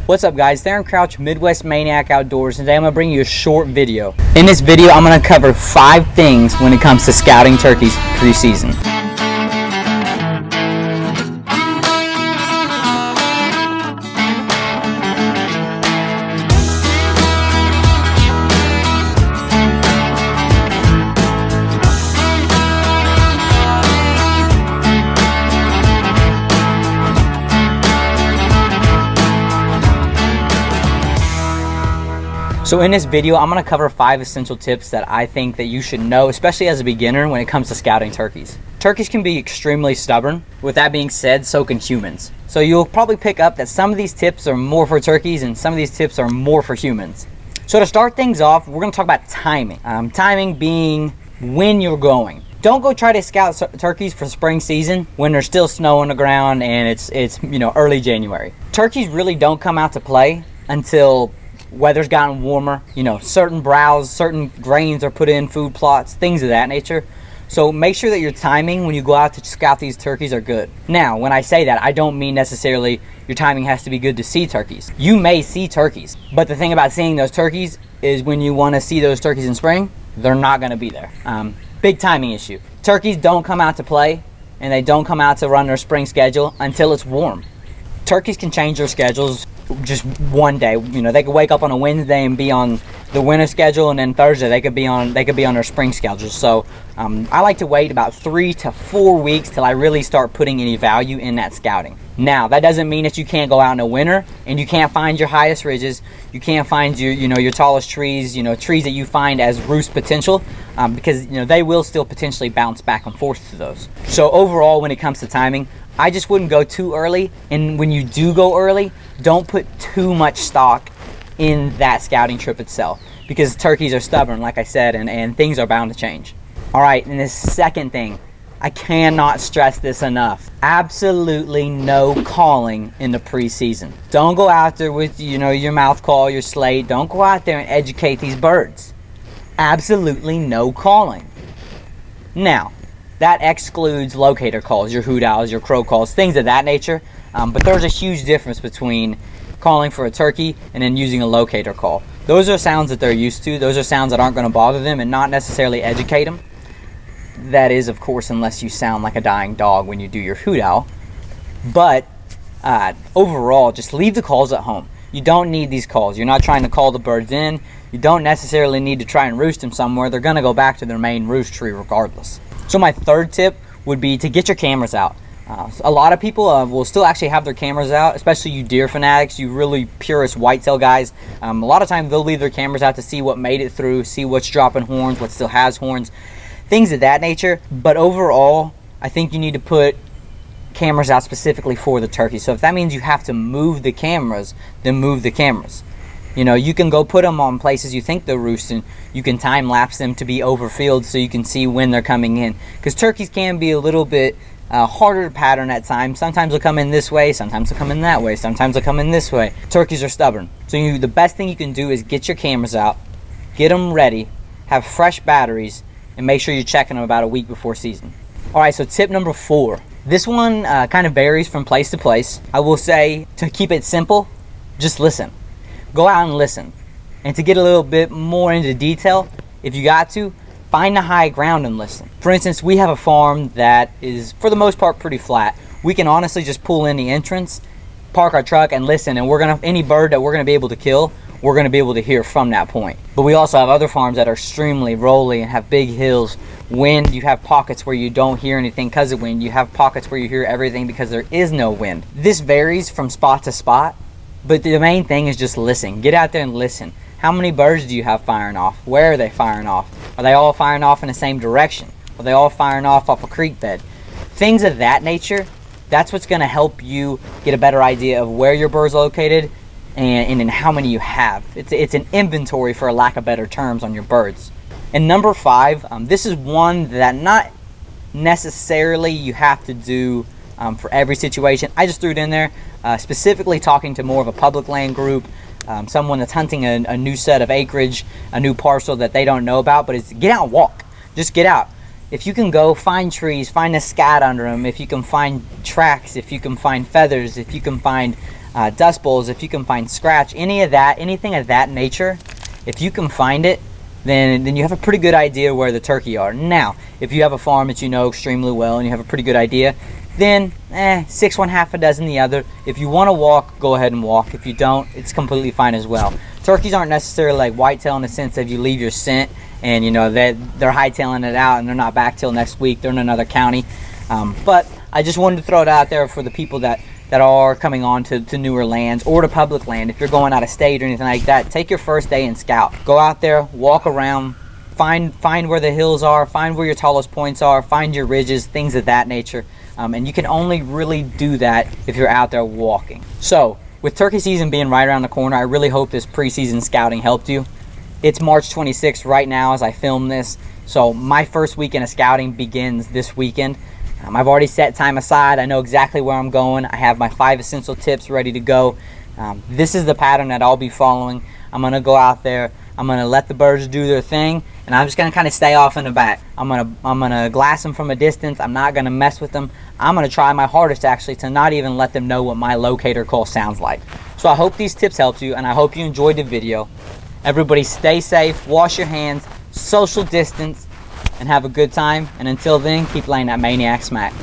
What's up guys, Theron Crouch, Midwest Maniac Outdoors, and today I'm going to bring you a short video. In this video I'm going to cover 5 things when it comes to scouting turkeys preseason. So in this video, I'm going to cover 5 essential tips that I think that you should know, especially as a beginner when it comes to scouting turkeys. Turkeys can be extremely stubborn. With that being said, so can humans. So you'll probably pick up that some of these tips are more for turkeys and some of these tips are more for humans. So to start things off, we're going to talk about timing. Timing being when you're going. Don't go try to scout turkeys for spring season when there's still snow on the ground and it's early January. Turkeys really don't come out to play until weather's gotten warmer, certain browse, certain grains are put in food plots, things of that nature. So make sure that your timing when you go out to scout these turkeys are good. Now, when I say that, I don't mean necessarily your timing has to be good to see turkeys. You may see turkeys, but the thing about seeing those turkeys is when you want to see those turkeys in spring, they're not going to be there. Big timing issue. Turkeys don't come out to play and they don't come out to run their spring schedule until it's warm. Turkeys can change their schedules just one day. They could wake up on a Wednesday and be on the winter schedule, and then Thursday they could be on their spring schedule. So I like to wait about 3 to 4 weeks till I really start putting any value in that scouting. Now that doesn't mean that you can't go out in the winter and you can't find your highest ridges, you can't find your tallest trees, trees that you find as roost potential, because they will still potentially bounce back and forth to those. So overall, when it comes to timing, I just wouldn't go too early, and when you do go early, don't put too much stock in that scouting trip itself, because turkeys are stubborn, like I said, and things are bound to change. All right, and the second thing, I cannot stress this enough. Absolutely no calling in the preseason. Don't go out there with your mouth call, your slate. Don't go out there and educate these birds. Absolutely no calling. Now, that excludes locator calls, your hoot owls, your crow calls, things of that nature. But there's a huge difference between calling for a turkey and then using a locator call. Those are sounds that they're used to. Those are sounds that aren't going to bother them and not necessarily educate them. That is, of course, unless you sound like a dying dog when you do your hoot owl. But overall, just leave the calls at home. You don't need these calls. You're not trying to call the birds in. You don't necessarily need to try and roost them somewhere. They're going to go back to their main roost tree regardless. So my third tip would be to get your cameras out. A lot of people will still actually have their cameras out, especially you deer fanatics, you really purist whitetail guys. A lot of times they'll leave their cameras out to see what made it through, see what's dropping horns, what still has horns, things of that nature. But overall, I think you need to put cameras out specifically for the turkey. So if that means you have to move the cameras, then move the cameras. You can go put them on places you think they're roosting. You can time lapse them to be over fields so you can see when they're coming in. Because turkeys can be a little bit harder to pattern at times. Sometimes they'll come in this way, sometimes they'll come in that way, sometimes they'll come in this way. Turkeys are stubborn. So the best thing you can do is get your cameras out, get them ready, have fresh batteries, and make sure you're checking them about a week before season. Alright, so tip number 4. This one kind of varies from place to place. I will say, to keep it simple, just listen. Go out and listen. And to get a little bit more into detail, if you got to, find the high ground and listen. For instance, we have a farm that is, for the most part, pretty flat. We can honestly just pull in the entrance, park our truck, and listen. And any bird that we're gonna be able to kill, we're gonna be able to hear from that point. But we also have other farms that are extremely rolly and have big hills. Wind, you have pockets where you don't hear anything because of wind. You have pockets where you hear everything because there is no wind. This varies from spot to spot. But the main thing is just listen. Get out there and listen. How many birds do you have firing off? Where are they firing off? Are they all firing off in the same direction? Are they all firing off a creek bed? Things of that nature, that's what's going to help you get a better idea of where your bird's located and in how many you have. It's an inventory, for a lack of better terms, on your birds. And number 5, this is one that not necessarily you have to do for every situation. I just threw it in there, specifically talking to more of a public land group, someone that's hunting a new set of acreage, a new parcel that they don't know about, but it's get out and walk. Just get out. if you can go find trees, find a scat under them, if you can find tracks, if you can find feathers, if you can find dust bowls, if you can find scratch, anything of that nature, if you can find it, then you have a pretty good idea where the turkey are. Now, if you have a farm that you know extremely well and you have a pretty good idea, then 6 one, half a dozen the other. If you want to walk, go ahead and walk. If you don't, it's completely fine as well. Turkeys aren't necessarily like whitetail in the sense that you leave your scent and you know that they're hightailing it out and they're not back till next week. They're in another county. But I just wanted to throw it out there for the people that are coming on to newer lands or to public land. If you're going out of state or anything like that, take your first day and scout. Go out there, walk around, find where the hills are, find where your tallest points are, find your ridges, things of that nature. And you can only really do that if you're out there walking. So with turkey season being right around the corner, I really hope this preseason scouting helped you. It's March 26th right now as I film this, so my first weekend of scouting begins this weekend. I've already set time aside. I know exactly where I'm going. I have my 5 essential tips ready to go. This is the pattern that I'll be following. I'm gonna go out there, I'm gonna let the birds do their thing, and I'm just gonna kind of stay off in the back. I'm gonna glass them from a distance. I'm not gonna mess with them. I'm gonna try my hardest actually to not even let them know what my locator call sounds like. So I hope these tips helped you, and I hope you enjoyed the video. Everybody stay safe, wash your hands, social distance, and have a good time. And until then, keep laying that maniac smack.